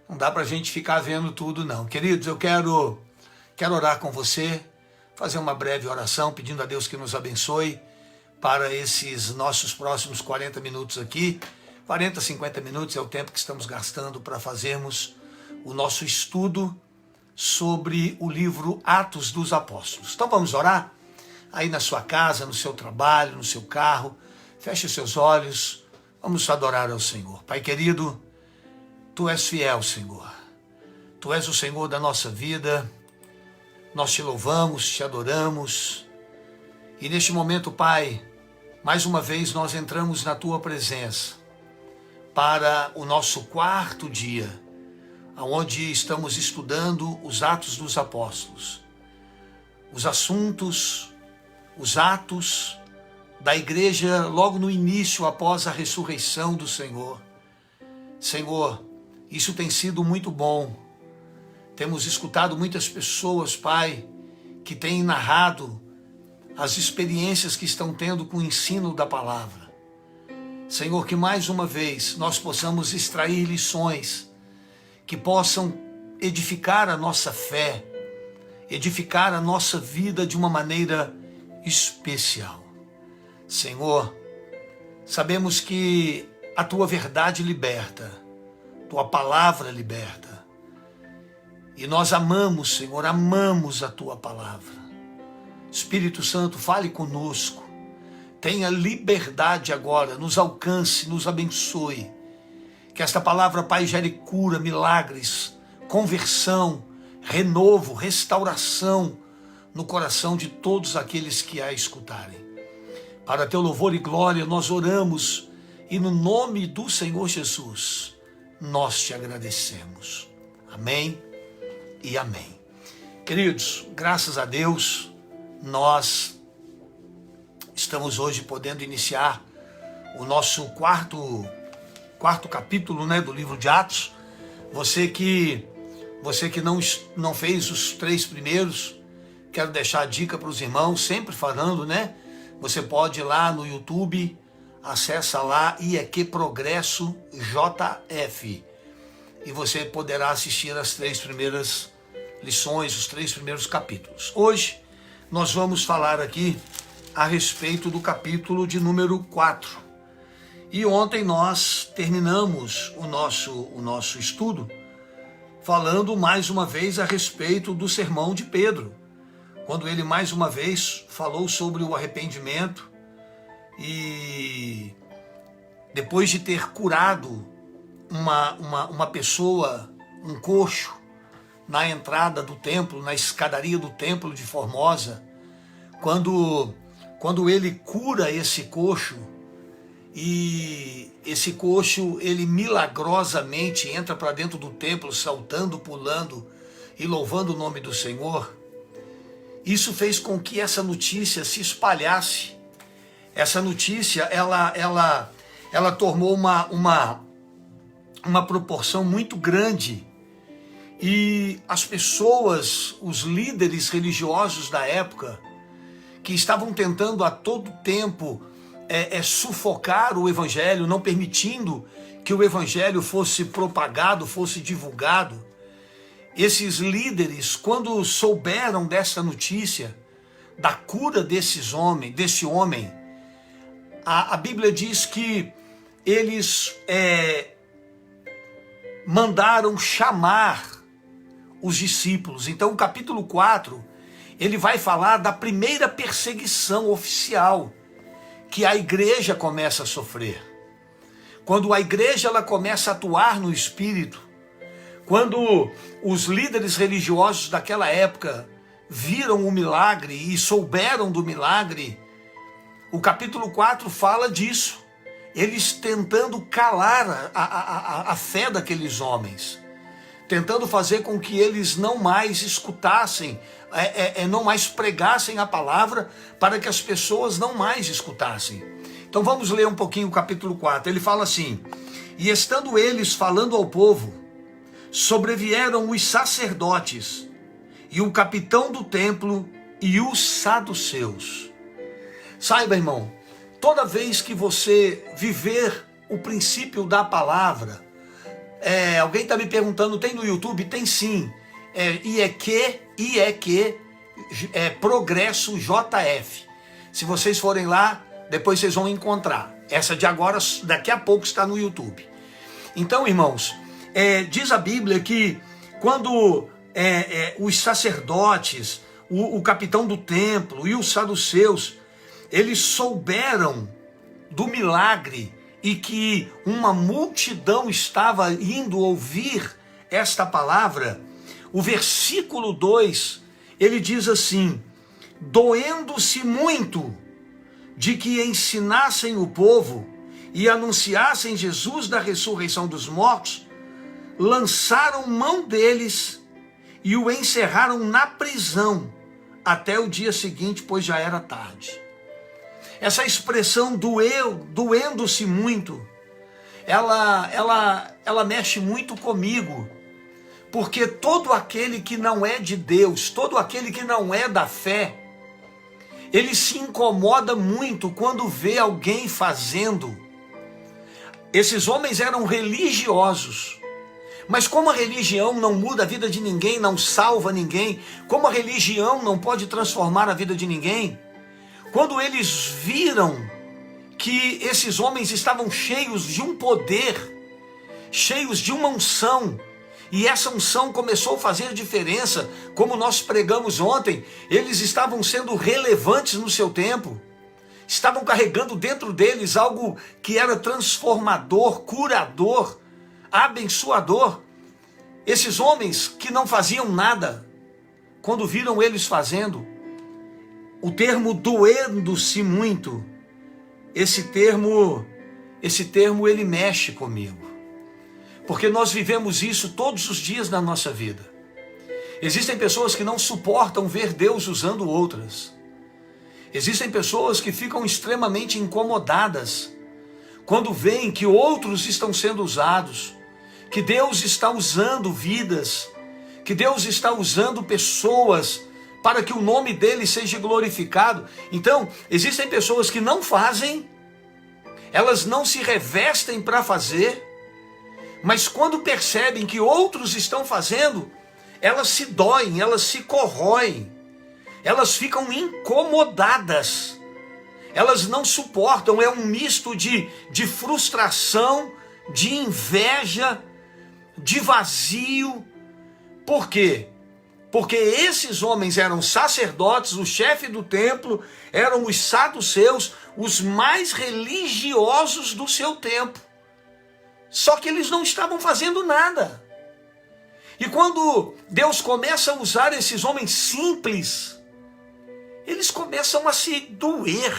Não dá para a gente ficar vendo tudo, não. Queridos, eu quero orar com você, fazer uma breve oração, pedindo a Deus que nos abençoe para esses nossos próximos 40 minutos aqui. 40, 50 minutos é o tempo que estamos gastando para fazermos o nosso estudo sobre o livro Atos dos Apóstolos. Então vamos orar? Aí na sua casa, no seu trabalho, no seu carro, feche os seus olhos, vamos adorar ao Senhor. Pai querido, Tu és fiel, Senhor. Tu és o Senhor da nossa vida. Nós te louvamos, te adoramos. E neste momento, Pai, mais uma vez nós entramos na Tua presença para o nosso quarto dia, onde estamos estudando os Atos dos Apóstolos. Os assuntos, os atos da igreja logo no início, após a ressurreição do Senhor. Senhor, isso tem sido muito bom. Temos escutado muitas pessoas, Pai, que têm narrado as experiências que estão tendo com o ensino da palavra. Senhor, que mais uma vez nós possamos extrair lições que possam edificar a nossa fé, edificar a nossa vida de uma maneira especial. Senhor, sabemos que a Tua verdade liberta, Tua palavra liberta. E nós amamos, Senhor, amamos a Tua palavra. Espírito Santo, fale conosco. Tenha liberdade agora, nos alcance, nos abençoe. Que esta palavra, Pai, gere cura, milagres, conversão, renovo, restauração no coração de todos aqueles que a escutarem. Para Teu louvor e glória, nós oramos e no nome do Senhor Jesus, nós te agradecemos. Amém e amém. Queridos, graças a Deus, nós estamos hoje podendo iniciar o nosso quarto capítulo, do livro de Atos. Você que não fez os 3 primeiros, quero deixar a dica para os irmãos, sempre falando, Você pode ir lá no YouTube, acessa lá IEQ Progresso JF e você poderá assistir as 3 primeiras lições, os 3 primeiros capítulos. Hoje nós vamos falar aqui a respeito do capítulo de número 4. E ontem nós terminamos o nosso estudo falando mais uma vez a respeito do sermão de Pedro, quando ele mais uma vez falou sobre o arrependimento e depois de ter curado uma pessoa, um coxo, na entrada do templo, na escadaria do templo de Formosa, quando ele cura esse coxo, e esse coxo, ele milagrosamente entra para dentro do templo, saltando, pulando e louvando o nome do Senhor. Isso fez com que essa notícia se espalhasse. Essa notícia, ela tomou uma proporção muito grande. E as pessoas, os líderes religiosos da época, que estavam tentando a todo tempo sufocar o evangelho, não permitindo que o evangelho fosse propagado, fosse divulgado. Esses líderes, quando souberam dessa notícia, da cura desse homem, a Bíblia diz que eles mandaram chamar os discípulos. Então o capítulo 4, ele vai falar da primeira perseguição oficial que a igreja começa a sofrer. Quando a igreja ela começa a atuar no Espírito, quando os líderes religiosos daquela época viram o milagre e souberam do milagre, o capítulo 4 fala disso. Eles tentando calar a fé daqueles homens, tentando fazer com que eles não mais escutassem, não mais pregassem a palavra, para que as pessoas não mais escutassem. Então vamos ler um pouquinho o capítulo 4. Ele fala assim: e estando eles falando ao povo, sobrevieram os sacerdotes e o capitão do templo e os saduceus. Saiba, irmão, toda vez que você viver o princípio da palavra, Alguém está me perguntando, tem no YouTube? Tem sim. IEQ, Progresso JF. Se vocês forem lá, depois vocês vão encontrar. Essa de agora, daqui a pouco, está no YouTube. Então, irmãos, diz a Bíblia que quando os sacerdotes, o capitão do templo e os saduceus, eles souberam do milagre e que uma multidão estava indo ouvir esta palavra, o versículo 2, ele diz assim: doendo-se muito de que ensinassem o povo e anunciassem Jesus da ressurreição dos mortos, lançaram mão deles e o encerraram na prisão até o dia seguinte, pois já era tarde. Essa expressão doendo-se muito, ela mexe muito comigo, porque todo aquele que não é de Deus, todo aquele que não é da fé, ele se incomoda muito quando vê alguém fazendo. Esses homens eram religiosos, mas como a religião não muda a vida de ninguém, não salva ninguém, como a religião não pode transformar a vida de ninguém, quando eles viram que esses homens estavam cheios de um poder, cheios de uma unção, e essa unção começou a fazer diferença, como nós pregamos ontem, eles estavam sendo relevantes no seu tempo, estavam carregando dentro deles algo que era transformador, curador, abençoador. Esses homens que não faziam nada, quando viram eles fazendo, o termo doendo-se muito, esse termo ele mexe comigo. Porque nós vivemos isso todos os dias na nossa vida. Existem pessoas que não suportam ver Deus usando outras. Existem pessoas que ficam extremamente incomodadas quando veem que outros estão sendo usados, que Deus está usando vidas, que Deus está usando pessoas para que o nome dele seja glorificado. Então, existem pessoas que não fazem, elas não se revestem para fazer, mas quando percebem que outros estão fazendo, elas se doem, elas se corroem, elas ficam incomodadas, elas não suportam, é um misto de frustração, de inveja, de vazio. Por quê? Porque esses homens eram sacerdotes, o chefe do templo, eram os saduceus, os mais religiosos do seu tempo. Só que eles não estavam fazendo nada. E quando Deus começa a usar esses homens simples, eles começam a se doer.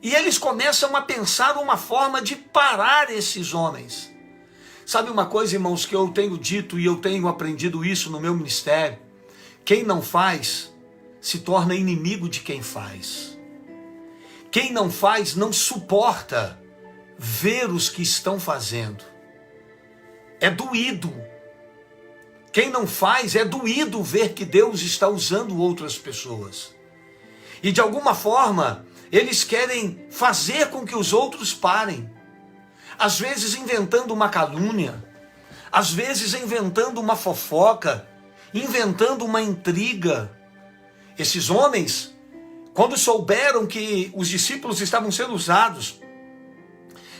E eles começam a pensar uma forma de parar esses homens. Sabe uma coisa, irmãos, que eu tenho dito e eu tenho aprendido isso no meu ministério? Quem não faz, se torna inimigo de quem faz. Quem não faz, não suporta ver os que estão fazendo. É doído. Quem não faz, é doído ver que Deus está usando outras pessoas. E de alguma forma, eles querem fazer com que os outros parem. Às vezes inventando uma calúnia, às vezes inventando uma fofoca, inventando uma intriga. Esses homens, quando souberam que os discípulos estavam sendo usados,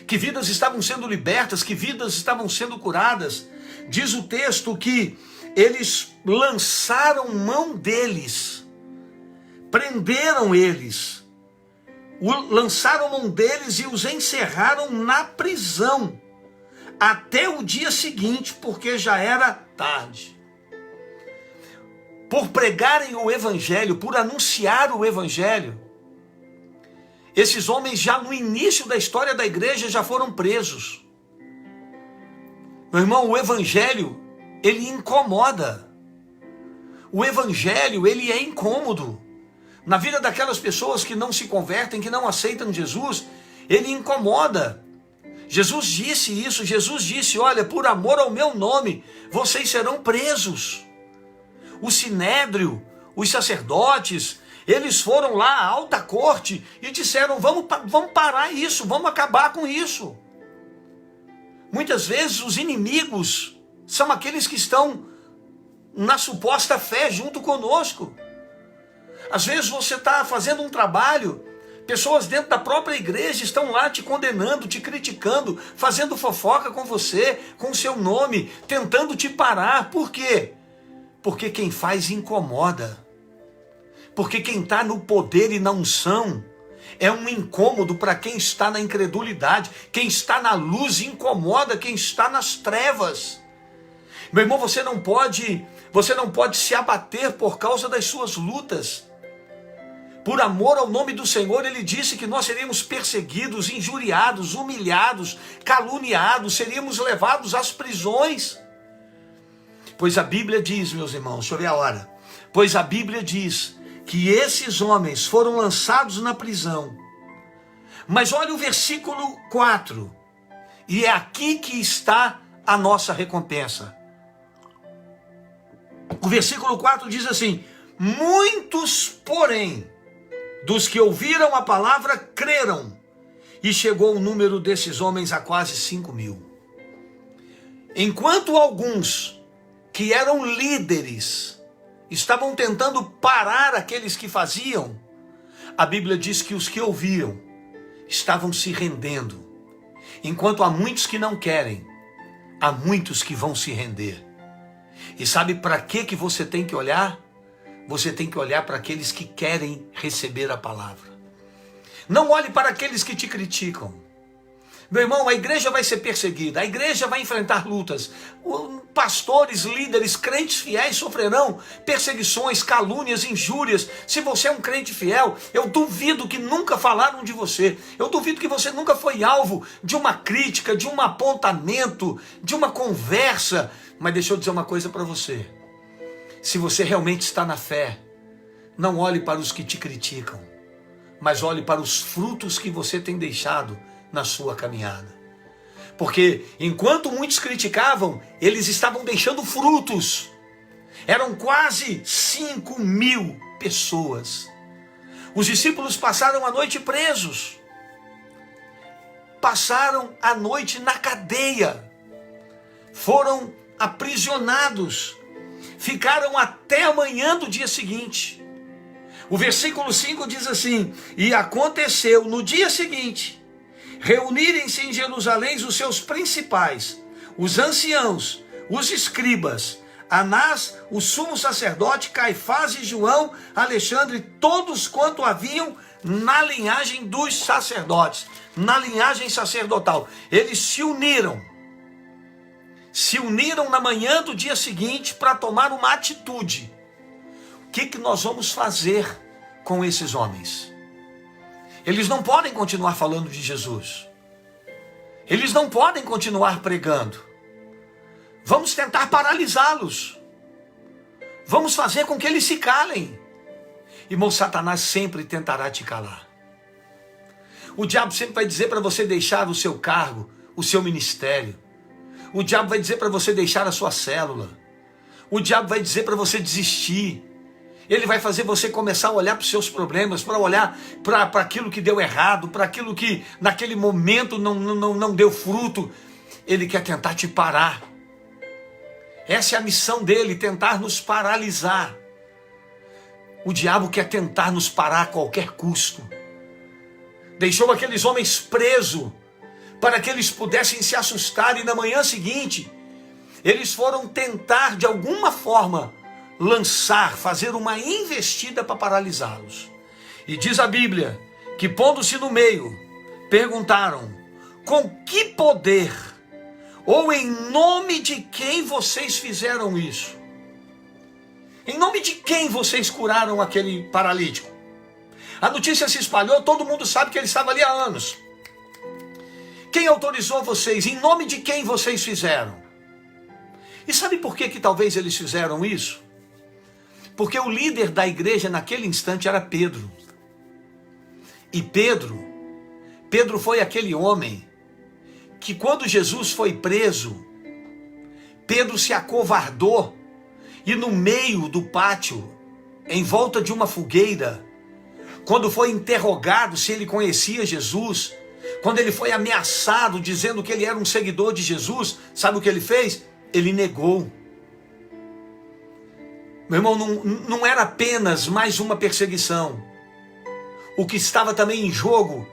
que vidas estavam sendo libertas, que vidas estavam sendo curadas, diz o texto que eles lançaram mão deles, prenderam eles, lançaram mão deles e os encerraram na prisão até o dia seguinte, porque já era tarde. Por pregarem o evangelho, por anunciar o evangelho, esses homens já no início da história da igreja já foram presos. Meu irmão, o evangelho, ele incomoda. O evangelho, ele é incômodo. Na vida daquelas pessoas que não se convertem, que não aceitam Jesus, ele incomoda. Jesus disse isso, Jesus disse, olha, por amor ao meu nome, vocês serão presos. O sinédrio, os sacerdotes, eles foram lá à alta corte e disseram, vamos parar isso, vamos acabar com isso. Muitas vezes os inimigos são aqueles que estão na suposta fé junto conosco. Às vezes você está fazendo um trabalho, pessoas dentro da própria igreja estão lá te condenando, te criticando, fazendo fofoca com você, com o seu nome, tentando te parar. Por quê? Porque quem faz incomoda. Porque quem está no poder e na unção é um incômodo para quem está na incredulidade. Quem está na luz incomoda quem está nas trevas. Meu irmão, você não pode se abater por causa das suas lutas. Por amor ao nome do Senhor, Ele disse que nós seríamos perseguidos, injuriados, humilhados, caluniados, seríamos levados às prisões. Pois a Bíblia diz, meus irmãos, deixa eu ver a hora. Pois a Bíblia diz que esses homens foram lançados na prisão. Mas olha o versículo 4. E é aqui que está a nossa recompensa. O versículo 4 diz assim: muitos, porém, dos que ouviram a palavra creram, e chegou o número desses homens a quase 5.000. Enquanto alguns que eram líderes estavam tentando parar aqueles que faziam, a Bíblia diz que os que ouviam estavam se rendendo. Enquanto há muitos que não querem, há muitos que vão se render. E sabe para que você tem que olhar? Você tem que olhar para aqueles que querem receber a palavra. Não olhe para aqueles que te criticam. Meu irmão, a igreja vai ser perseguida, a igreja vai enfrentar lutas. Pastores, líderes, crentes fiéis sofrerão perseguições, calúnias, injúrias. Se você é um crente fiel, eu duvido que nunca falaram de você. Eu duvido que você nunca foi alvo de uma crítica, de um apontamento, de uma conversa. Mas deixa eu dizer uma coisa para você. Se você realmente está na fé, não olhe para os que te criticam, mas olhe para os frutos que você tem deixado na sua caminhada. Porque enquanto muitos criticavam, eles estavam deixando frutos. Eram quase 5.000 pessoas. Os discípulos passaram a noite presos. Passaram a noite na cadeia. Foram aprisionados. Ficaram até amanhã do dia seguinte. O versículo 5 diz assim: e aconteceu no dia seguinte, reunirem-se em Jerusalém os seus principais, os anciãos, os escribas, Anás, o sumo sacerdote, Caifás e João, Alexandre, todos quanto haviam na linhagem dos sacerdotes, na linhagem sacerdotal. Eles se uniram na manhã do dia seguinte para tomar uma atitude. O que nós vamos fazer com esses homens? Eles não podem continuar falando de Jesus. Eles não podem continuar pregando. Vamos tentar paralisá-los. Vamos fazer com que eles se calem. Irmão, Satanás sempre tentará te calar. O diabo sempre vai dizer para você deixar o seu cargo, o seu ministério. O diabo vai dizer para você deixar a sua célula. O diabo vai dizer para você desistir. Ele vai fazer você começar a olhar para os seus problemas, para olhar para aquilo que deu errado, para aquilo que naquele momento não deu fruto. Ele quer tentar te parar. Essa é a missão dele, tentar nos paralisar. O diabo quer tentar nos parar a qualquer custo. Deixou aqueles homens presos para que eles pudessem se assustar, e na manhã seguinte, eles foram tentar de alguma forma fazer uma investida para paralisá-los. E diz a Bíblia que, pondo-se no meio, perguntaram: com que poder ou em nome de quem vocês fizeram isso? Em nome de quem vocês curaram aquele paralítico? A notícia se espalhou, todo mundo sabe que ele estava ali há anos. Quem autorizou vocês? Em nome de quem vocês fizeram? E sabe por que talvez eles fizeram isso? Porque o líder da igreja naquele instante era Pedro. E Pedro foi aquele homem que, quando Jesus foi preso, Pedro se acovardou e no meio do pátio, em volta de uma fogueira, quando foi interrogado se ele conhecia Jesus, Quando ele foi ameaçado, dizendo que ele era um seguidor de Jesus, sabe o que ele fez? Ele negou. Meu irmão, não era apenas mais uma perseguição. O que estava também em jogo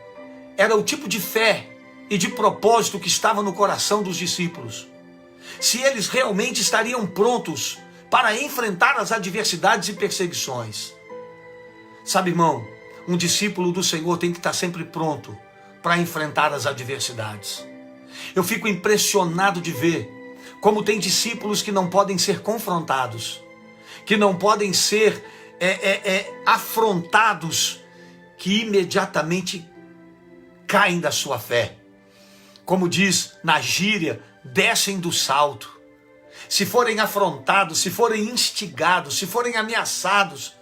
era o tipo de fé e de propósito que estava no coração dos discípulos. Se eles realmente estariam prontos para enfrentar as adversidades e perseguições. Sabe, irmão, um discípulo do Senhor tem que estar sempre pronto para enfrentar as adversidades. Eu fico impressionado de ver como tem discípulos que não podem ser confrontados, que não podem ser afrontados, que imediatamente caem da sua fé. Como diz na gíria, descem do salto. Se forem afrontados, se forem instigados, se forem ameaçados,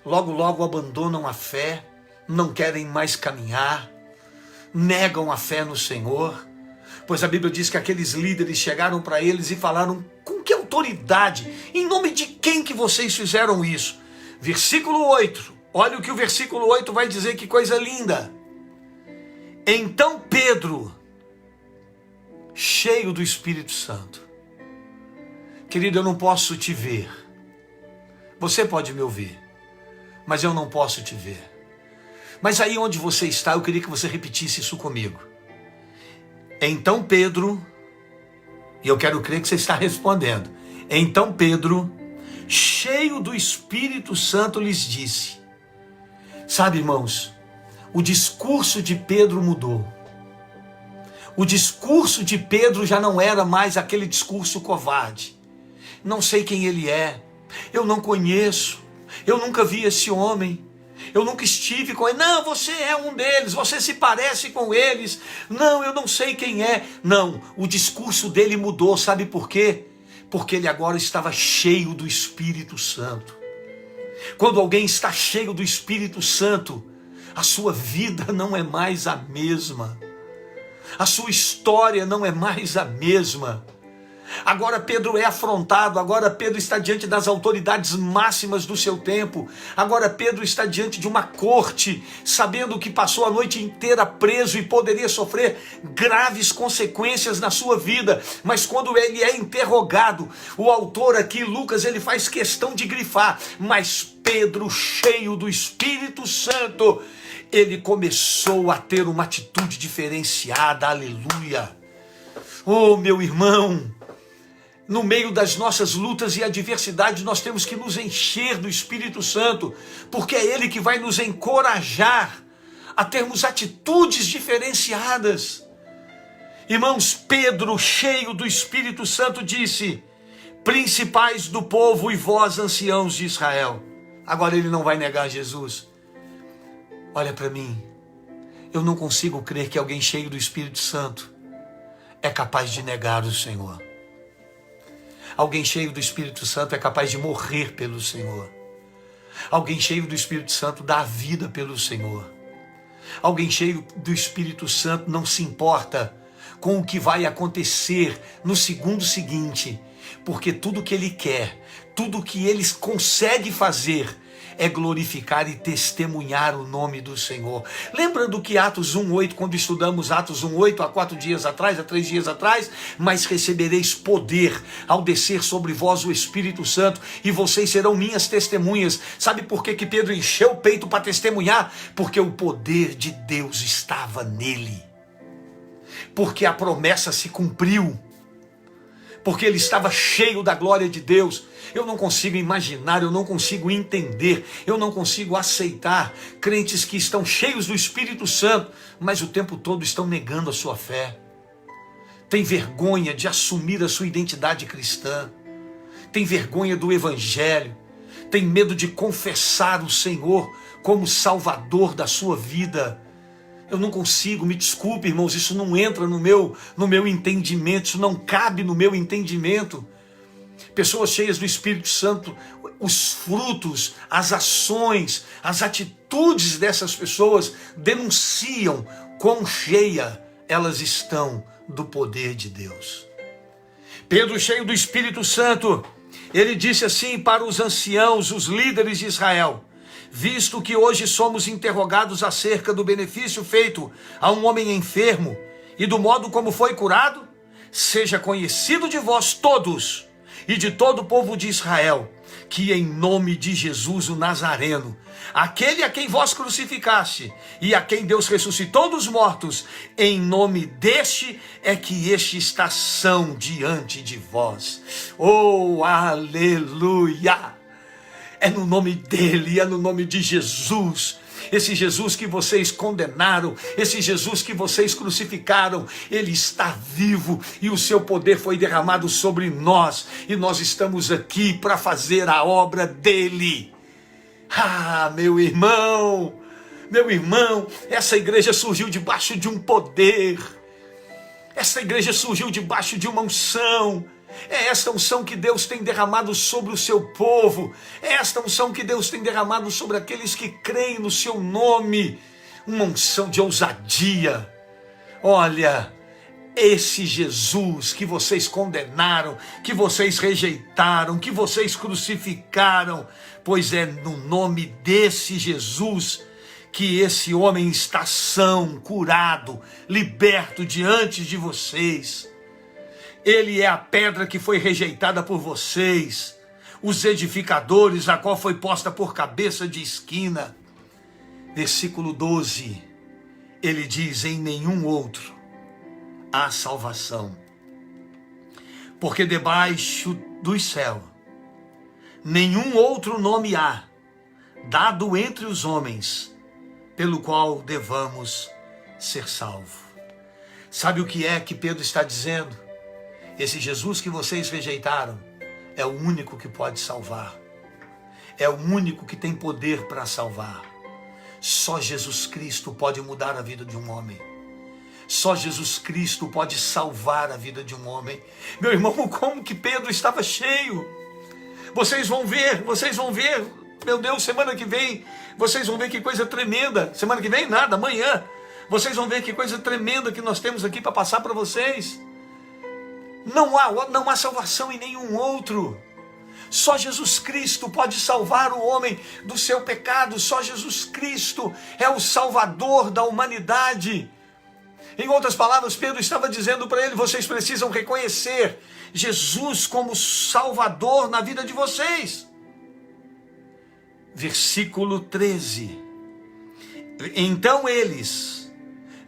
logo, logo abandonam a fé, não querem mais caminhar, negam a fé no Senhor. Pois a Bíblia diz que aqueles líderes chegaram para eles e falaram: com que autoridade, em nome de quem que vocês fizeram isso? Versículo 8, olha o que o versículo 8 vai dizer, que coisa linda. Então Pedro, cheio do Espírito Santo. Querido, eu não posso te ver. Você pode me ouvir, mas eu não posso te ver. Mas aí onde você está, eu queria que você repetisse isso comigo. Então Pedro, e eu quero crer que você está respondendo. Então Pedro, cheio do Espírito Santo, lhes disse. Sabe, irmãos, o discurso de Pedro mudou. O discurso de Pedro já não era mais aquele discurso covarde. Não sei quem ele é, eu não conheço, eu nunca vi esse homem, eu nunca estive com ele. Não, você é um deles, você se parece com eles. Não, eu não sei quem é. Não, o discurso dele mudou, sabe por quê? Porque ele agora estava cheio do Espírito Santo. Quando alguém está cheio do Espírito Santo, a sua vida não é mais a mesma. A sua história não é mais a mesma. Agora Pedro é afrontado, agora Pedro está diante das autoridades máximas do seu tempo. Agora Pedro está diante de uma corte, sabendo que passou a noite inteira preso e poderia sofrer graves consequências na sua vida. Mas quando ele é interrogado, o autor aqui, Lucas, ele faz questão de grifar: mas Pedro, cheio do Espírito Santo, ele começou a ter uma atitude diferenciada. Aleluia! Oh, meu irmão, no meio das nossas lutas e adversidades, nós temos que nos encher do Espírito Santo, porque é Ele que vai nos encorajar a termos atitudes diferenciadas. Irmãos, Pedro, cheio do Espírito Santo, disse: principais do povo e vós, anciãos de Israel. Agora ele não vai negar Jesus. Olha para mim, eu não consigo crer que alguém cheio do Espírito Santo é capaz de negar o Senhor. Alguém cheio do Espírito Santo é capaz de morrer pelo Senhor. Alguém cheio do Espírito Santo dá a vida pelo Senhor. Alguém cheio do Espírito Santo não se importa com o que vai acontecer no segundo seguinte, porque tudo que ele quer, tudo que ele consegue fazer é glorificar e testemunhar o nome do Senhor. Lembrando que Atos 1:8, quando estudamos Atos 1:8 há 4 dias atrás, há 3 dias atrás, mas recebereis poder ao descer sobre vós o Espírito Santo, e vocês serão minhas testemunhas. Sabe por que Pedro encheu o peito para testemunhar? Porque o poder de Deus estava nele. Porque a promessa se cumpriu. Porque ele estava cheio da glória de Deus. Eu não consigo imaginar, eu não consigo entender, eu não consigo aceitar crentes que estão cheios do Espírito Santo, mas o tempo todo estão negando a sua fé. Tem vergonha de assumir a sua identidade cristã, tem vergonha do Evangelho, tem medo de confessar o Senhor como Salvador da sua vida. Eu não consigo, me desculpe, irmãos, isso não entra no meu entendimento, isso não cabe no meu entendimento. Pessoas cheias do Espírito Santo, os frutos, as ações, as atitudes dessas pessoas denunciam quão cheia elas estão do poder de Deus. Pedro, cheio do Espírito Santo, ele disse assim para os anciãos, os líderes de Israel: visto que hoje somos interrogados acerca do benefício feito a um homem enfermo e do modo como foi curado, seja conhecido de vós todos e de todo o povo de Israel, que em nome de Jesus o Nazareno, aquele a quem vós crucificaste e a quem Deus ressuscitou dos mortos, em nome deste é que este está são diante de vós. Oh, aleluia! É no nome dele, é no nome de Jesus. Esse Jesus que vocês condenaram, esse Jesus que vocês crucificaram, ele está vivo e o seu poder foi derramado sobre nós. E nós estamos aqui para fazer a obra dele. Ah, meu irmão, essa igreja surgiu debaixo de um poder. Essa igreja surgiu debaixo de uma unção. É esta unção que Deus tem derramado sobre o seu povo. É esta unção que Deus tem derramado sobre aqueles que creem no seu nome. Uma unção de ousadia. Olha, esse Jesus que vocês condenaram, que vocês rejeitaram, que vocês crucificaram, pois é no nome desse Jesus que esse homem está são, curado, liberto diante de vocês. Ele é a pedra que foi rejeitada por vocês, os edificadores, a qual foi posta por cabeça de esquina. Versículo 12, ele diz: em nenhum outro há salvação, porque debaixo do céu nenhum outro nome há, dado entre os homens, pelo qual devamos ser salvos. Sabe o que é que Pedro está dizendo? Esse Jesus que vocês rejeitaram é o único que pode salvar. É o único que tem poder para salvar. Só Jesus Cristo pode mudar a vida de um homem. Só Jesus Cristo pode salvar a vida de um homem. Meu irmão, como que Pedro estava cheio. Vocês vão ver. Meu Deus, semana que vem, vocês vão ver que coisa tremenda. Semana que vem nada, amanhã. Vocês vão ver que coisa tremenda que nós temos aqui para passar para vocês. Não há salvação em nenhum outro. Só Jesus Cristo pode salvar o homem do seu pecado. Só Jesus Cristo é o Salvador da humanidade. Em outras palavras, Pedro estava dizendo para ele: vocês precisam reconhecer Jesus como Salvador na vida de vocês. Versículo 13. Então eles,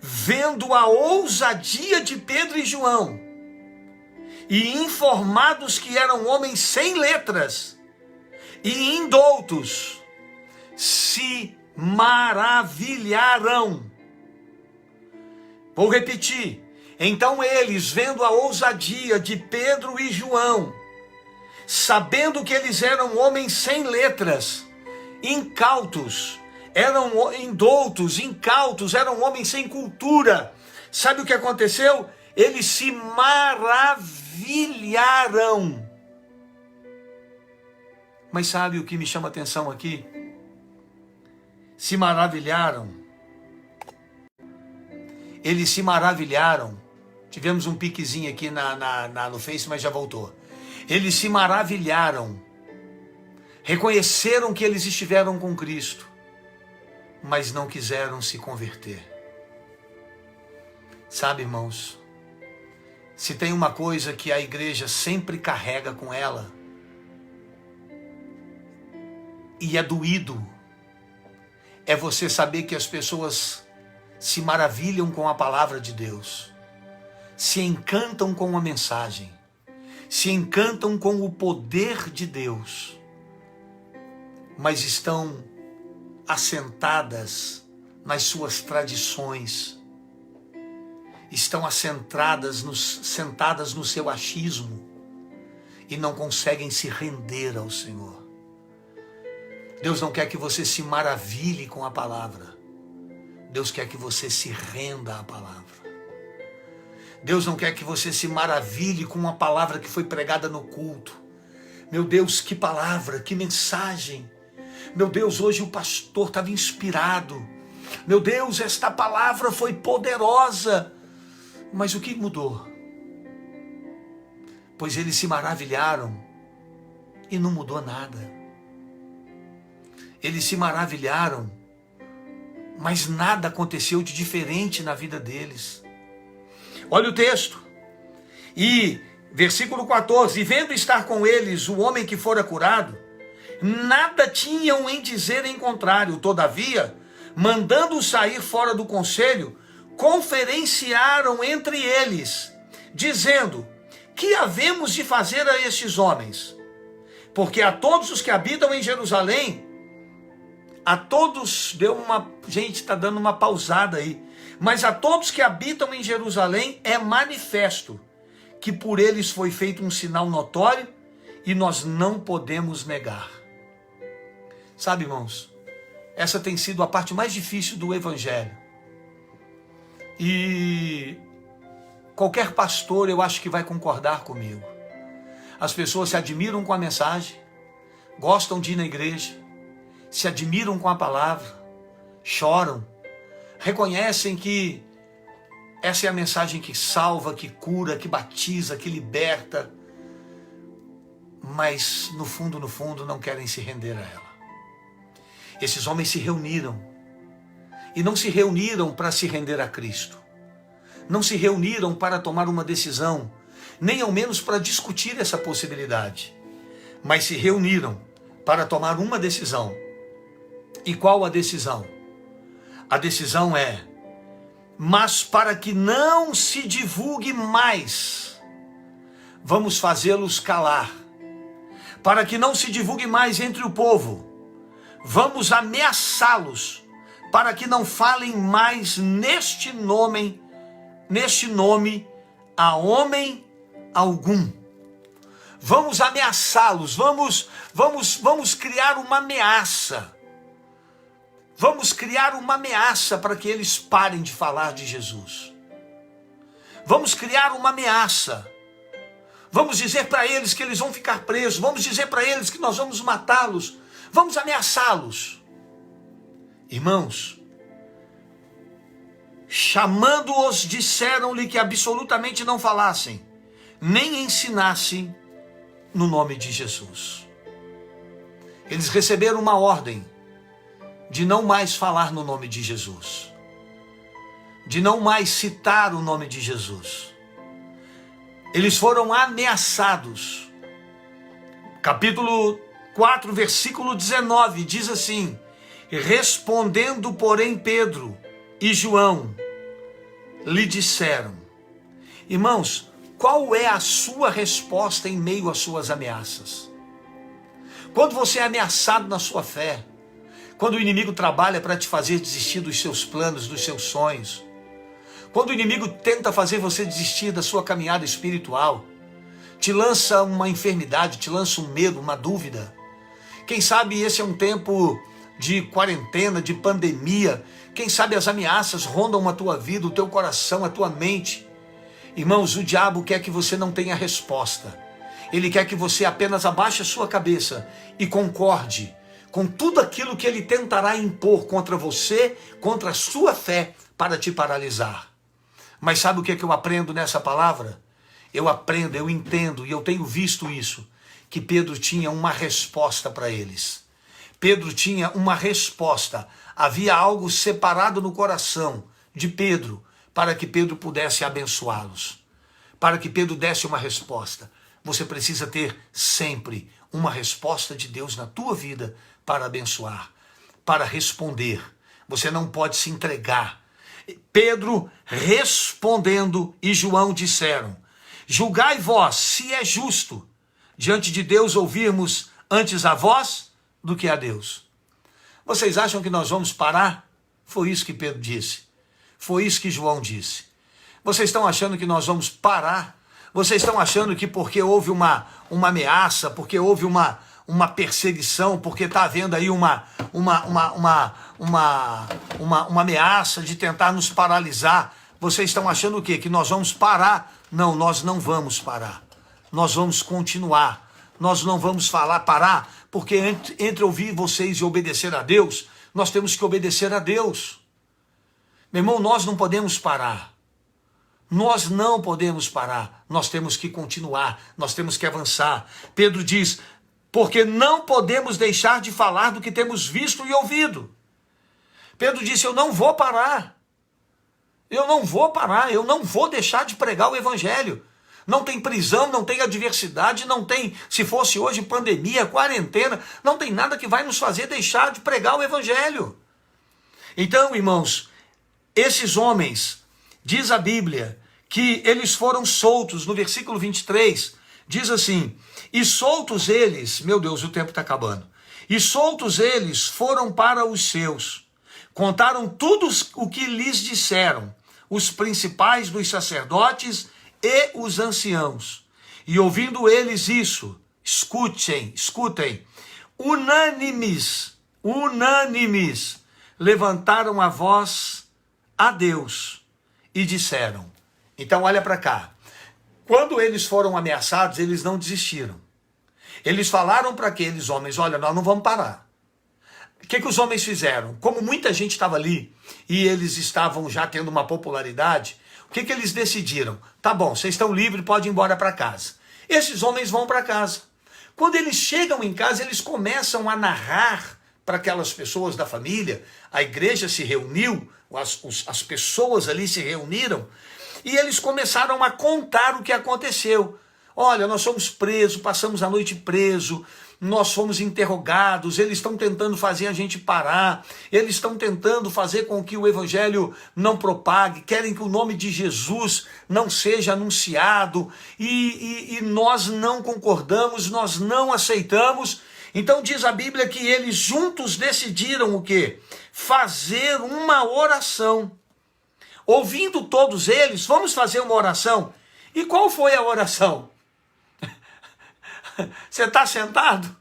vendo a ousadia de Pedro e João, e informados que eram homens sem letras e indoutos, se maravilharam. Vou repetir. Então eles, vendo a ousadia de Pedro e João, sabendo que eles eram homens sem letras, incautos, eram indoutos, incautos, eram homens sem cultura, sabe o que aconteceu? Eles se maravilharam. Mas sabe o que me chama a atenção aqui? Se maravilharam. Eles se maravilharam. Tivemos um piquezinho aqui no Face, mas já voltou. Eles se maravilharam. Reconheceram que eles estiveram com Cristo, mas não quiseram se converter. Sabe, irmãos, se tem uma coisa que a igreja sempre carrega com ela, e é doído, é você saber que as pessoas se maravilham com a palavra de Deus, se encantam com a mensagem, se encantam com o poder de Deus, mas estão assentadas nas suas tradições, estão sentadas no seu achismo e não conseguem se render ao Senhor. Deus não quer que você se maravilhe com a palavra. Deus quer que você se renda à palavra. Deus não quer que você se maravilhe com uma palavra que foi pregada no culto. Meu Deus, que palavra, que mensagem. Meu Deus, hoje o pastor estava inspirado. Meu Deus, esta palavra foi poderosa. Mas o que mudou? Pois eles se maravilharam e não mudou nada. eles se maravilharam, mas nada aconteceu de diferente na vida deles. Olha o texto. E, versículo 14, e vendo estar com eles o homem que fora curado, nada tinham em dizer em contrário. Todavia, mandando-o sair fora do conselho, conferenciaram entre eles, dizendo: que havemos de fazer a estes homens? Porque a todos os que habitam em Jerusalém, a todos, gente, está dando uma pausada aí, mas a todos que habitam em Jerusalém é manifesto que por eles foi feito um sinal notório e nós não podemos negar. Sabe, irmãos, essa tem sido a parte mais difícil do evangelho. E qualquer pastor, eu acho que vai concordar comigo. As pessoas se admiram com a mensagem, gostam de ir na igreja, se admiram com a palavra, choram, reconhecem que essa é a mensagem que salva, que cura, que batiza, que liberta, mas no fundo, não querem se render a ela. Esses homens se reuniram, e não se reuniram para se render a Cristo, não se reuniram para tomar uma decisão, nem ao menos para discutir essa possibilidade, mas se reuniram para tomar uma decisão. E qual a decisão? A decisão é: mas para que não se divulgue mais, vamos fazê-los calar. Para que não se divulgue mais entre o povo, vamos ameaçá-los, para que não falem mais neste nome a homem algum. Vamos ameaçá-los, vamos criar uma ameaça. Vamos criar uma ameaça para que eles parem de falar de Jesus. Vamos criar uma ameaça. Vamos dizer para eles que eles vão ficar presos. Vamos dizer para eles que nós vamos matá-los. Vamos ameaçá-los. Irmãos, chamando-os, disseram-lhe que absolutamente não falassem, nem ensinassem no nome de Jesus. Eles receberam uma ordem de não mais falar no nome de Jesus, de não mais citar o nome de Jesus. Eles foram ameaçados. Capítulo 4, versículo 19, diz assim: respondendo, porém, Pedro e João lhe disseram. Irmãos, qual é a sua resposta em meio às suas ameaças? Quando você é ameaçado na sua fé, quando o inimigo trabalha para te fazer desistir dos seus planos, dos seus sonhos, quando o inimigo tenta fazer você desistir da sua caminhada espiritual, te lança uma enfermidade, te lança um medo, uma dúvida. Quem sabe esse é um tempo de quarentena, de pandemia. Quem sabe as ameaças rondam a tua vida, o teu coração, a tua mente. Irmãos, o diabo quer que você não tenha resposta. Ele quer que você apenas abaixe a sua cabeça e concorde com tudo aquilo que ele tentará impor contra você, contra a sua fé, para te paralisar. Mas sabe o que é que eu aprendo nessa palavra? Eu aprendo, eu entendo, e eu tenho visto isso, que Pedro tinha uma resposta para eles. Pedro tinha uma resposta. Havia algo separado no coração de Pedro, para que Pedro pudesse abençoá-los, para que Pedro desse uma resposta. Você precisa ter sempre uma resposta de Deus na tua vida para abençoar, para responder. Você não pode se entregar. Pedro respondendo e João disseram: julgai vós se é justo diante de Deus ouvirmos antes a vós do que a Deus. Vocês acham que nós vamos parar? Foi isso que Pedro disse. Foi isso que João disse. Vocês estão achando que nós vamos parar? Vocês estão achando que porque houve uma ameaça, porque houve uma perseguição, porque está havendo aí uma ameaça de tentar nos paralisar, vocês estão achando o quê? Que nós vamos parar? Não, nós não vamos parar. Nós vamos continuar. Nós não vamos parar, porque entre ouvir vocês e obedecer a Deus, nós temos que obedecer a Deus. Meu irmão, nós não podemos parar. Nós não podemos parar. Nós temos que continuar. Nós temos que avançar. Pedro diz: porque não podemos deixar de falar do que temos visto e ouvido. Pedro disse, eu não vou parar. Eu não vou parar, eu não vou deixar de pregar o evangelho. Não tem prisão, não tem adversidade, não tem, se fosse hoje pandemia, quarentena, não tem nada que vai nos fazer deixar de pregar o evangelho. Então, irmãos, esses homens, diz a Bíblia, que eles foram soltos, no versículo 23, diz assim, e soltos eles, meu Deus, o tempo está acabando, e soltos eles foram para os seus, contaram tudo o que lhes disseram, os principais dos sacerdotes e os anciãos. E ouvindo eles isso, escutem, unânimes, levantaram a voz a Deus e disseram. Então olha para cá, quando eles foram ameaçados, eles não desistiram. Eles falaram para aqueles homens, olha, nós não vamos parar. O que os homens fizeram? Como muita gente estava ali e eles estavam já tendo uma popularidade, o que eles decidiram? Tá bom, vocês estão livres, podem ir embora para casa. Esses homens vão para casa. Quando eles chegam em casa, eles começam a narrar para aquelas pessoas da família, a igreja se reuniu, as pessoas ali se reuniram, e eles começaram a contar o que aconteceu. Olha, nós fomos presos, passamos a noite preso, nós fomos interrogados, eles estão tentando fazer a gente parar, eles estão tentando fazer com que o evangelho não propague, querem que o nome de Jesus não seja anunciado, e nós não concordamos, nós não aceitamos. Então diz a Bíblia que eles juntos decidiram o quê? Fazer uma oração. Ouvindo todos eles, vamos fazer uma oração. E qual foi a oração? Você está sentado?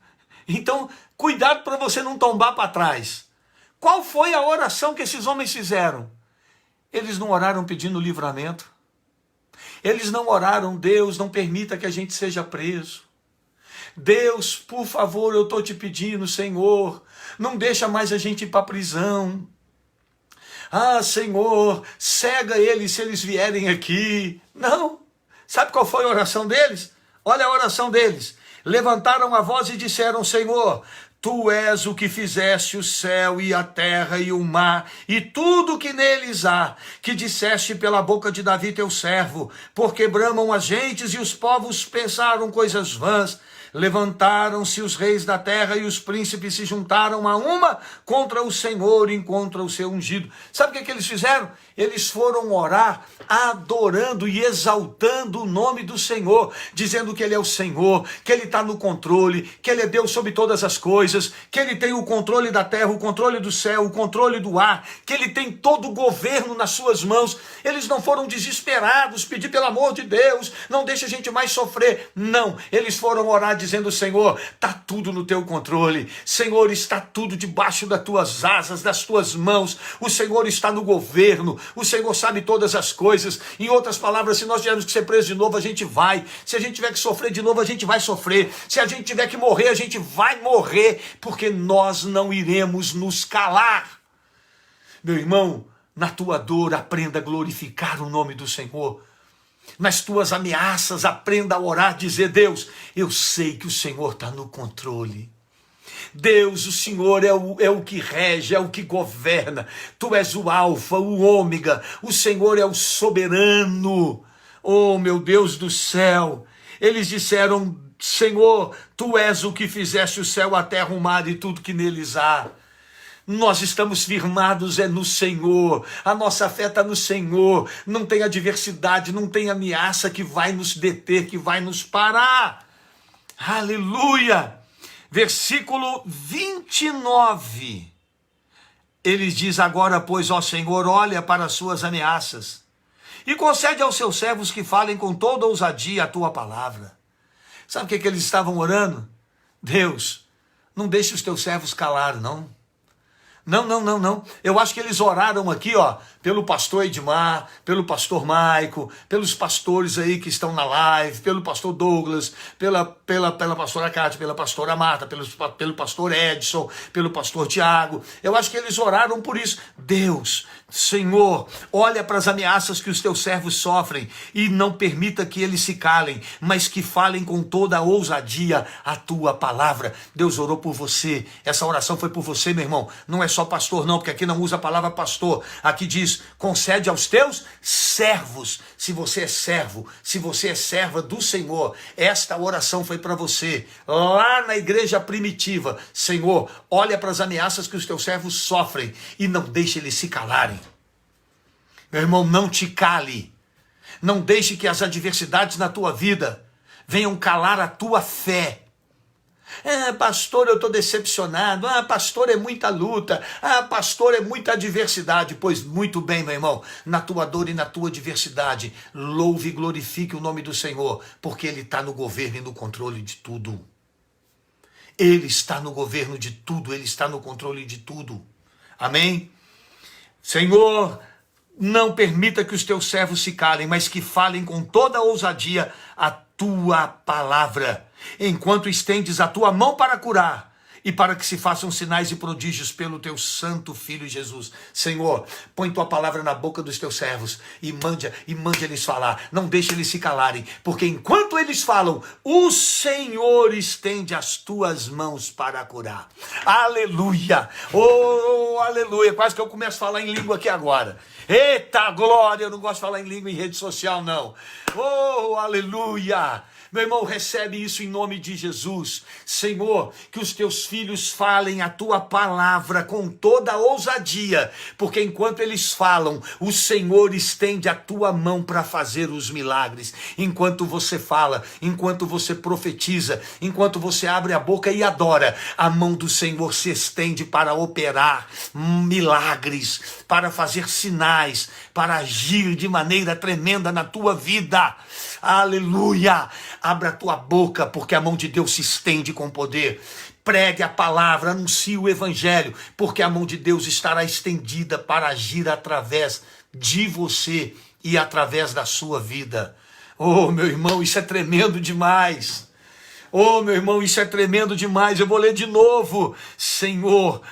Então, cuidado para você não tombar para trás. Qual foi a oração que esses homens fizeram? Eles não oraram pedindo livramento. Eles não oraram, Deus, não permita que a gente seja preso. Deus, por favor, eu estou te pedindo, Senhor, não deixa mais a gente ir para a prisão. Ah, Senhor, cega eles se eles vierem aqui. Não. Sabe qual foi a oração deles? Olha a oração deles. Levantaram a voz e disseram, Senhor, Tu és o que fizeste o céu e a terra e o mar e tudo que neles há, que disseste pela boca de Davi teu servo, porque bramam as gentes e os povos pensaram coisas vãs. Levantaram-se os reis da terra e os príncipes se juntaram a uma contra o Senhor e contra o seu ungido. Sabe o que eles fizeram? Eles foram orar adorando e exaltando o nome do Senhor, dizendo que Ele é o Senhor, que Ele está no controle, que Ele é Deus sobre todas as coisas, que Ele tem o controle da terra, o controle do céu, o controle do ar, que Ele tem todo o governo nas suas mãos. Eles não foram desesperados, pedir pelo amor de Deus, não deixa a gente mais sofrer. Não, eles foram orar dizendo, Senhor, está tudo no teu controle, Senhor, está tudo debaixo das tuas asas, das tuas mãos, o Senhor está no governo, o Senhor sabe todas as coisas. Em outras palavras, se nós tivermos que ser presos de novo, a gente vai. Se a gente tiver que sofrer de novo, a gente vai sofrer. Se a gente tiver que morrer, a gente vai morrer, porque nós não iremos nos calar. Meu irmão, na tua dor, aprenda a glorificar o nome do Senhor. Nas tuas ameaças, aprenda a orar, dizer, Deus, eu sei que o Senhor está no controle. Deus, o Senhor é o que rege, é o que governa. Tu és o alfa, o ômega, o Senhor é o soberano. Oh, meu Deus do céu! Eles disseram, Senhor, Tu és o que fizeste o céu, a terra, o mar e tudo que neles há. Nós estamos firmados no Senhor, a nossa fé está no Senhor, não tem adversidade, não tem ameaça que vai nos deter, que vai nos parar. Aleluia! Versículo 29, ele diz, agora, pois, ó Senhor, olha para as suas ameaças e concede aos seus servos que falem com toda ousadia a tua palavra. Sabe o que eles estavam orando? Deus, não deixe os teus servos calar, não. Não. Eu acho que eles oraram aqui, ó, pelo pastor Edmar, pelo pastor Maico, pelos pastores aí que estão na live, pelo pastor Douglas, pela pastora Cátia, pela pastora Marta, pelo pastor Edson, pelo pastor Tiago. Eu acho que eles oraram por isso. Deus, Senhor, olha para as ameaças que os teus servos sofrem e não permita que eles se calem, mas que falem com toda a ousadia a tua palavra. Deus orou por você. Essa oração foi por você, meu irmão. Não é só pastor não, porque aqui não usa a palavra pastor. Aqui diz, concede aos teus servos. Se você é servo, se você é serva do Senhor, esta oração foi para você. Lá na igreja primitiva, Senhor, olha para as ameaças que os teus servos sofrem e não deixe eles se calarem. Meu irmão, não te cale. Não deixe que as adversidades na tua vida venham calar a tua fé. Pastor, eu estou decepcionado. Pastor, é muita luta. Pastor, é muita adversidade. Pois muito bem, meu irmão, na tua dor e na tua adversidade, louve e glorifique o nome do Senhor, porque Ele está no governo e no controle de tudo. Ele está no governo de tudo, Ele está no controle de tudo. Amém? Senhor, não permita que os teus servos se calem, mas que falem com toda a ousadia a tua palavra, enquanto estendes a tua mão para curar e para que se façam sinais e prodígios pelo teu santo Filho Jesus. Senhor, põe tua palavra na boca dos teus servos e mande eles falar. Não deixe eles se calarem, porque enquanto eles falam, o Senhor estende as tuas mãos para curar. Aleluia! Oh, aleluia! Quase que eu começo a falar em língua aqui agora. Eita glória! Eu não gosto de falar em língua em rede social, não. Oh, aleluia! Meu irmão, recebe isso em nome de Jesus. Senhor, que os teus filhos falem a tua palavra com toda a ousadia, porque enquanto eles falam, o Senhor estende a tua mão para fazer os milagres. Enquanto você fala, enquanto você profetiza, enquanto você abre a boca e adora, a mão do Senhor se estende para operar milagres, para fazer sinais, para agir de maneira tremenda na tua vida. Aleluia! Abra a tua boca, porque a mão de Deus se estende com poder. Pregue a palavra, anuncie o evangelho, porque a mão de Deus estará estendida para agir através de você e através da sua vida. Oh, meu irmão, isso é tremendo demais. Oh, meu irmão, isso é tremendo demais. Eu vou ler de novo. Senhor,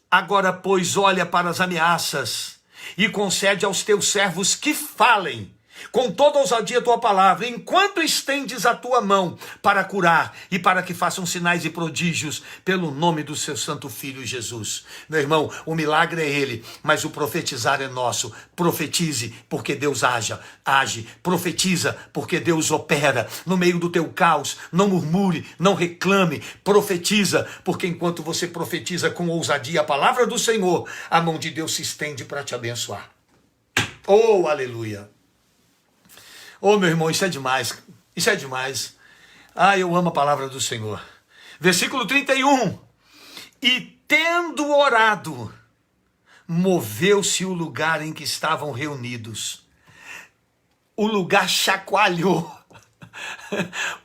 agora, pois, olha para as ameaças e concede aos teus servos que falem com toda ousadia a tua palavra, enquanto estendes a tua mão para curar e para que façam sinais e prodígios pelo nome do seu santo Filho Jesus. Meu irmão, o milagre é ele, mas o profetizar é nosso. Profetize, porque Deus age. Profetiza, porque Deus opera no meio do teu caos. Não murmure, não reclame. Profetiza, porque enquanto você profetiza com ousadia a palavra do Senhor, a mão de Deus se estende para te abençoar. Oh, aleluia! Oh, meu irmão, isso é demais. Isso é demais. Eu amo a palavra do Senhor. Versículo 31. E tendo orado, moveu-se o lugar em que estavam reunidos. O lugar chacoalhou.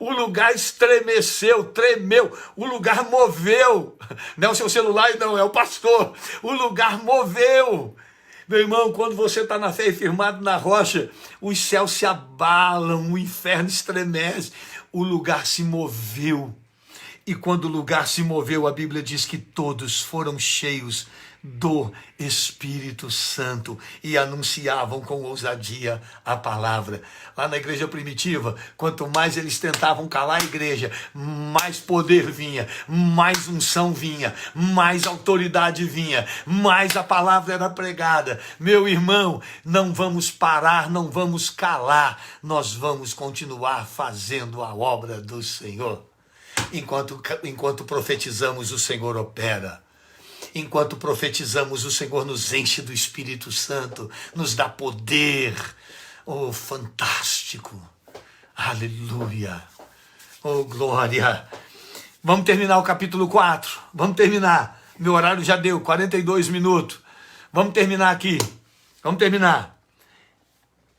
O lugar estremeceu, tremeu. O lugar moveu. Não é o seu celular, não, é o pastor. O lugar moveu. Meu irmão, quando você está na fé e firmado na rocha, os céus se abalam, o inferno estremece, o lugar se moveu. E quando o lugar se moveu, a Bíblia diz que todos foram cheios do Espírito Santo e anunciavam com ousadia a palavra. Lá na igreja primitiva, quanto mais eles tentavam calar a igreja, mais poder vinha, mais unção vinha, mais autoridade vinha, mais a palavra era pregada. Meu irmão, não vamos parar, não vamos calar, nós vamos continuar fazendo a obra do Senhor. Enquanto profetizamos, o Senhor opera. Enquanto profetizamos, o Senhor nos enche do Espírito Santo, nos dá poder. Oh, fantástico! Aleluia! Oh, glória! Vamos terminar o capítulo 4. Vamos terminar. Meu horário já deu, 42 minutos. Vamos terminar aqui. Vamos terminar.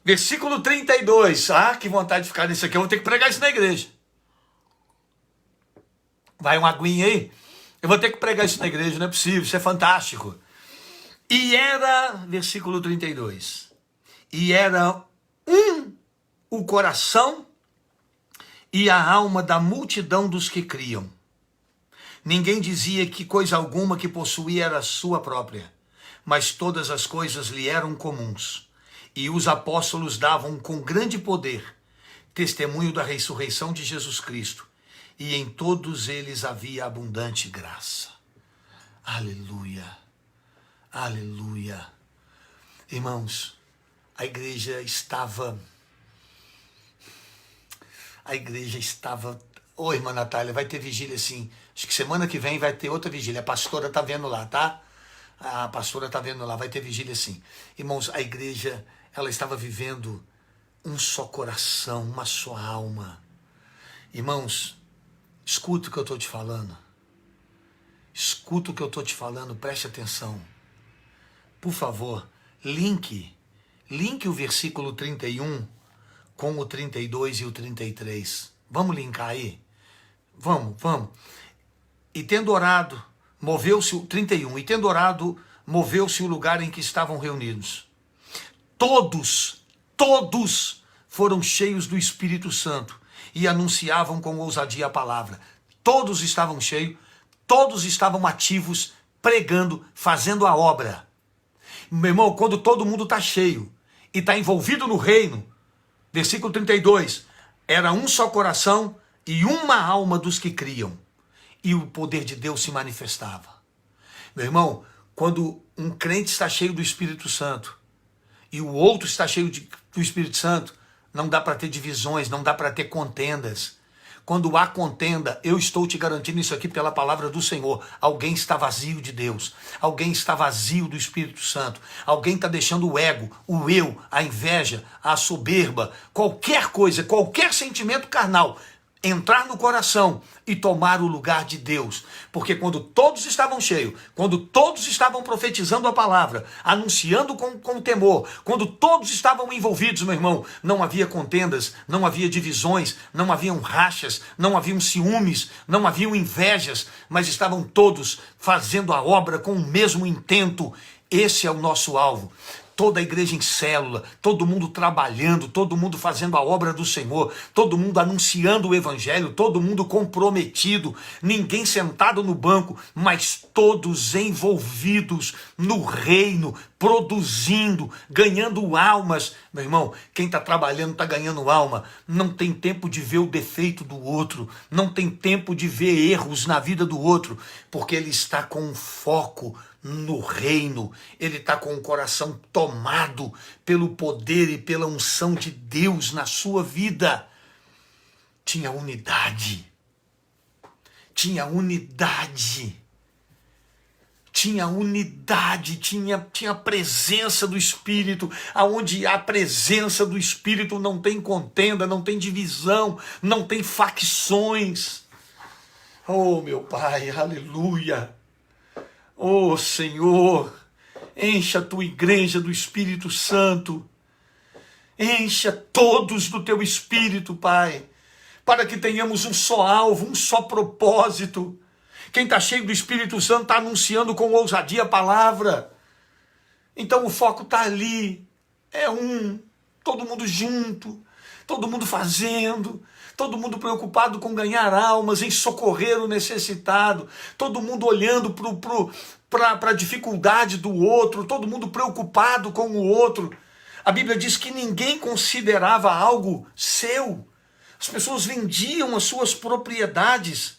Versículo 32. Que vontade de ficar nisso aqui. Eu vou ter que pregar isso na igreja. Vai uma aguinha aí? Eu vou ter que pregar isso na igreja, não é possível, isso é fantástico. E era, versículo 32, e era o coração e a alma da multidão dos que criam. Ninguém dizia que coisa alguma que possuía era sua própria, mas todas as coisas lhe eram comuns. E os apóstolos davam com grande poder testemunho da ressurreição de Jesus Cristo, e em todos eles havia abundante graça. Aleluia, aleluia. Irmãos, a igreja estava... Ô, irmã Natália, vai ter vigília sim. Acho que semana que vem vai ter outra vigília. A pastora tá vendo lá, tá? A pastora tá vendo lá, vai ter vigília sim. Irmãos, a igreja, ela estava vivendo um só coração, uma só alma. Irmãos, escuta o que eu estou te falando. Escuta o que eu estou te falando, preste atenção. Por favor, link o versículo 31 com o 32 e o 33. Vamos linkar aí? Vamos. E tendo orado, moveu-se o 31. E tendo orado, moveu-se o lugar em que estavam reunidos. Todos foram cheios do Espírito Santo e anunciavam com ousadia a palavra. Todos estavam cheios, todos estavam ativos, pregando, fazendo a obra. Meu irmão, quando todo mundo está cheio e está envolvido no reino, versículo 32, era um só coração e uma alma dos que criam, e o poder de Deus se manifestava. Meu irmão, quando um crente está cheio do Espírito Santo e o outro está cheio do Espírito Santo, não dá para ter divisões, não dá para ter contendas. Quando há contenda, eu estou te garantindo isso aqui pela palavra do Senhor. Alguém está vazio de Deus. Alguém está vazio do Espírito Santo. Alguém está deixando o ego, o eu, a inveja, a soberba, qualquer coisa, qualquer sentimento carnal entrar no coração e tomar o lugar de Deus. Porque quando todos estavam cheios, quando todos estavam profetizando a palavra, anunciando com temor, quando todos estavam envolvidos, meu irmão, não havia contendas, não havia divisões, não haviam rachas, não haviam ciúmes, não haviam invejas, mas estavam todos fazendo a obra com o mesmo intento. Esse é o nosso alvo. Toda a igreja em célula, todo mundo trabalhando, todo mundo fazendo a obra do Senhor, todo mundo anunciando o evangelho, todo mundo comprometido, ninguém sentado no banco, mas todos envolvidos no reino, produzindo, ganhando almas. Meu irmão, quem está trabalhando está ganhando alma, não tem tempo de ver o defeito do outro, não tem tempo de ver erros na vida do outro, porque ele está com foco no reino, ele está com o coração tomado pelo poder e pela unção de Deus na sua vida. Tinha unidade, tinha a presença do Espírito. Aonde há presença do Espírito não tem contenda, não tem divisão, não tem facções. Oh, meu Pai, aleluia. Oh, Senhor, encha a tua igreja do Espírito Santo. Encha todos do teu Espírito, Pai, para que tenhamos um só alvo, um só propósito. Quem está cheio do Espírito Santo está anunciando com ousadia a palavra. Então o foco está ali. É todo mundo junto, todo mundo fazendo, todo mundo preocupado com ganhar almas, em socorrer o necessitado, todo mundo olhando para a dificuldade do outro, todo mundo preocupado com o outro. A Bíblia diz que ninguém considerava algo seu. As pessoas vendiam as suas propriedades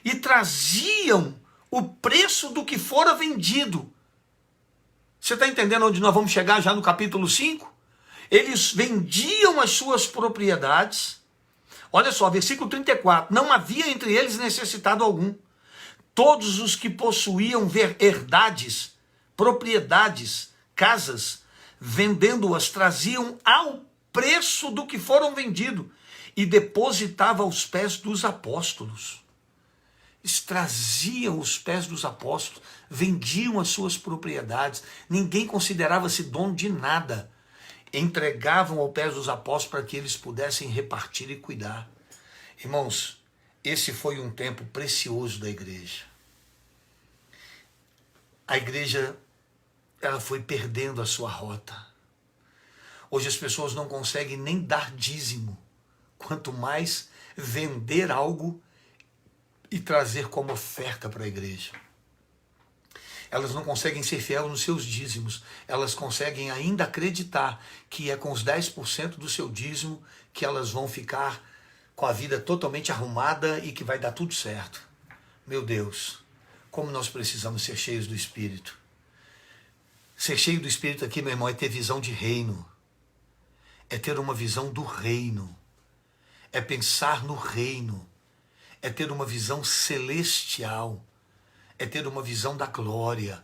e traziam o preço do que fora vendido. Você está entendendo onde nós vamos chegar já no capítulo 5? Eles vendiam as suas propriedades. Olha só, versículo 34. Não havia entre eles necessitado algum. Todos os que possuíam herdades, propriedades, casas, vendendo-as, traziam ao preço do que foram vendidos e depositava aos pés dos apóstolos. Eles traziam os pés dos apóstolos, vendiam as suas propriedades, ninguém considerava-se dono de nada. Entregavam ao pés dos apóstolos para que eles pudessem repartir e cuidar. Irmãos, esse foi um tempo precioso da igreja. A igreja ela foi perdendo a sua rota. Hoje as pessoas não conseguem nem dar dízimo, quanto mais vender algo e trazer como oferta para a igreja. Elas não conseguem ser fiéis nos seus dízimos. Elas conseguem ainda acreditar que é com os 10% do seu dízimo que elas vão ficar com a vida totalmente arrumada e que vai dar tudo certo. Meu Deus, como nós precisamos ser cheios do Espírito. Ser cheio do Espírito aqui, meu irmão, é ter visão de reino. É ter uma visão do reino. É pensar no reino. É ter uma visão celestial. É ter uma visão da glória.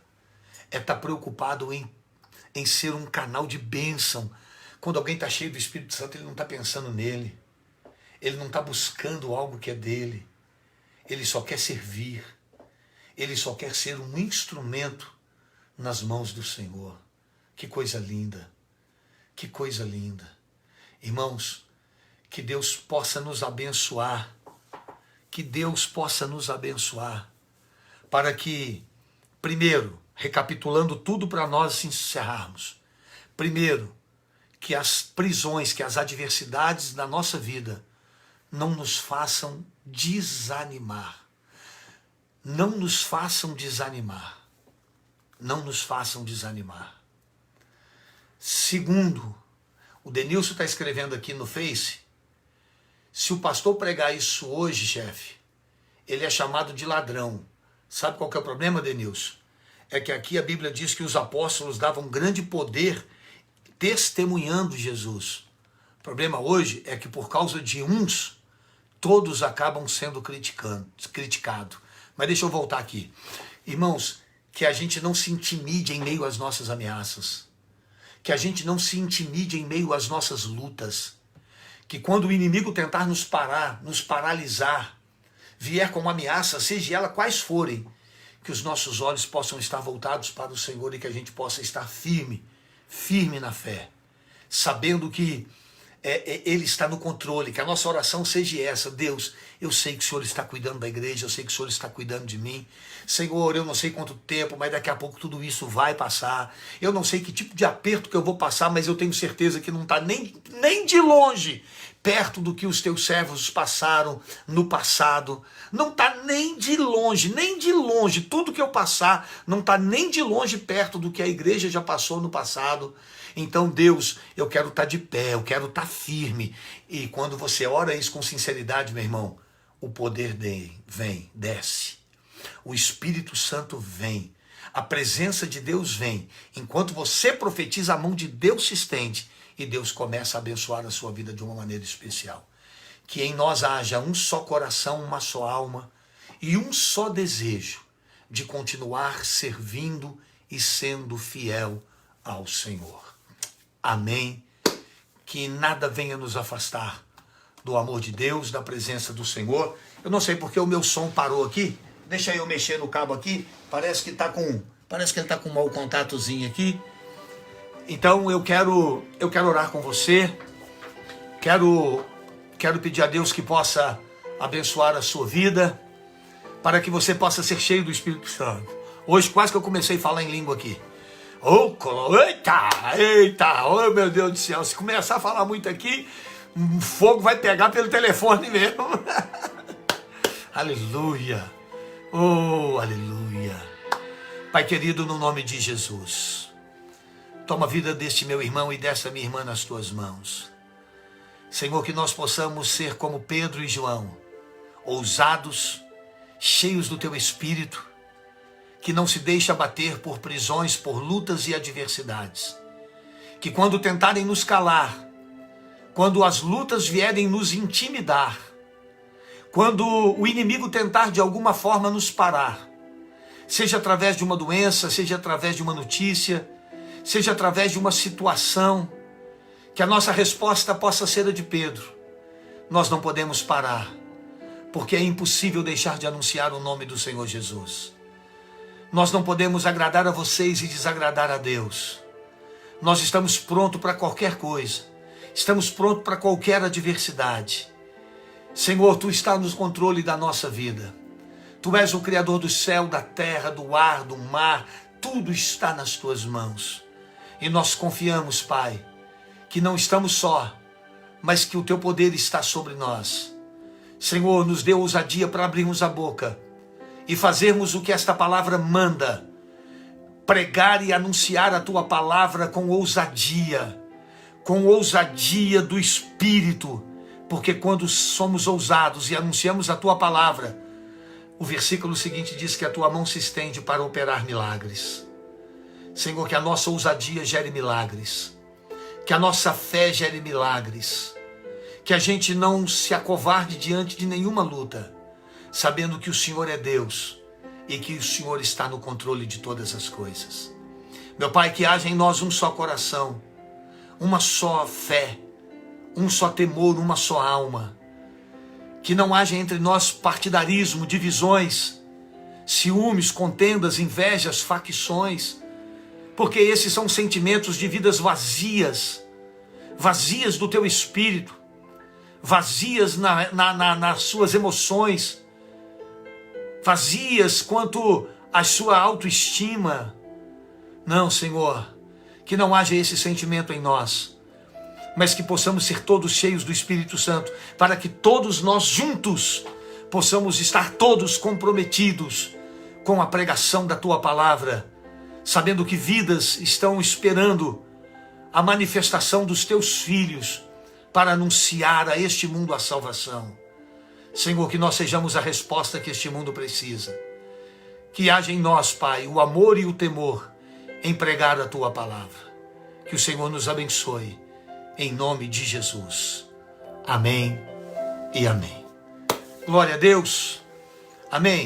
É estar preocupado em ser um canal de bênção. Quando alguém está cheio do Espírito Santo, ele não está pensando nele. Ele não está buscando algo que é dele. Ele só quer servir. Ele só quer ser um instrumento nas mãos do Senhor. Que coisa linda. Que coisa linda. Irmãos, que Deus possa nos abençoar. Que Deus possa nos abençoar. Para que, primeiro, recapitulando tudo para nós encerrarmos. Primeiro, que as prisões, que as adversidades da nossa vida não nos façam desanimar. Não nos façam desanimar. Não nos façam desanimar. Segundo, o Denilson está escrevendo aqui no Face, se o pastor pregar isso hoje, chefe, ele é chamado de ladrão. Sabe qual que é o problema, Denilson? É que aqui a Bíblia diz que os apóstolos davam grande poder testemunhando Jesus. O problema hoje é que por causa de uns, todos acabam sendo criticados. Mas deixa eu voltar aqui. Irmãos, que a gente não se intimide em meio às nossas ameaças. Que a gente não se intimide em meio às nossas lutas. Que quando o inimigo tentar nos parar, nos paralisar, vier com uma ameaça, seja ela quais forem, que os nossos olhos possam estar voltados para o Senhor e que a gente possa estar firme na fé, sabendo que Ele está no controle, que a nossa oração seja essa: Deus, eu sei que o Senhor está cuidando da igreja, eu sei que o Senhor está cuidando de mim. Senhor, eu não sei quanto tempo, mas daqui a pouco tudo isso vai passar. Eu não sei que tipo de aperto que eu vou passar, mas eu tenho certeza que não está nem de longe perto do que os teus servos passaram no passado. Não está nem de longe. Tudo que eu passar não está nem de longe perto do que a igreja já passou no passado. Então, Deus, eu quero estar de pé, eu quero estar firme. E quando você ora isso com sinceridade, meu irmão, o poder vem, desce. O Espírito Santo vem. A presença de Deus vem. Enquanto você profetiza, a mão de Deus se estende e Deus começa a abençoar a sua vida de uma maneira especial. Que em nós haja um só coração, uma só alma e um só desejo de continuar servindo e sendo fiel ao Senhor. Amém. Que nada venha nos afastar do amor de Deus, da presença do Senhor. Eu não sei porque o meu som parou aqui. Deixa eu mexer no cabo aqui. Parece que ele está com um mau contatozinho aqui. Então eu quero orar com você. Quero pedir a Deus que possa abençoar a sua vida, para que você possa ser cheio do Espírito Santo. Hoje quase que eu comecei a falar em língua aqui. Eita, oh meu Deus do céu, se começar a falar muito aqui, o fogo vai pegar pelo telefone mesmo. Aleluia, oh aleluia. Pai querido, no nome de Jesus, toma a vida deste meu irmão e dessa minha irmã nas tuas mãos. Senhor, que nós possamos ser como Pedro e João, ousados, cheios do teu Espírito, que não se deixe abater por prisões, por lutas e adversidades. Que quando tentarem nos calar, quando as lutas vierem nos intimidar, quando o inimigo tentar de alguma forma nos parar, seja através de uma doença, seja através de uma notícia, seja através de uma situação, que a nossa resposta possa ser a de Pedro. Nós não podemos parar, porque é impossível deixar de anunciar o nome do Senhor Jesus. Nós não podemos agradar a vocês e desagradar a Deus. Nós estamos prontos para qualquer coisa. Estamos prontos para qualquer adversidade. Senhor, Tu estás no controle da nossa vida. Tu és o Criador do céu, da terra, do ar, do mar. tudo está nas tuas mãos. E nós confiamos, Pai, que não estamos só, mas que o teu poder está sobre nós. Senhor, nos dê ousadia para abrirmos a boca e fazermos o que esta palavra manda, pregar e anunciar a tua palavra com ousadia do Espírito, porque quando somos ousados e anunciamos a tua palavra, o versículo seguinte diz que a tua mão se estende para operar milagres. Senhor, que a nossa ousadia gere milagres, que a nossa fé gere milagres, que a gente não se acovarde diante de nenhuma luta, sabendo que o Senhor é Deus e que o Senhor está no controle de todas as coisas. Meu Pai, que haja em nós um só coração, uma só fé, um só temor, uma só alma. Que não haja entre nós partidarismo, divisões, ciúmes, contendas, invejas, facções, porque esses são sentimentos de vidas vazias do teu espírito, vazias nas suas emoções, vazias quanto à sua autoestima. Não, Senhor, que não haja esse sentimento em nós, mas que possamos ser todos cheios do Espírito Santo, para que todos nós juntos possamos estar todos comprometidos com a pregação da tua palavra, sabendo que vidas estão esperando a manifestação dos teus filhos para anunciar a este mundo a salvação. Senhor, que nós sejamos a resposta que este mundo precisa. Que haja em nós, Pai, o amor e o temor em pregar a tua palavra. Que o Senhor nos abençoe, em nome de Jesus. Amém e amém. Glória a Deus. Amém.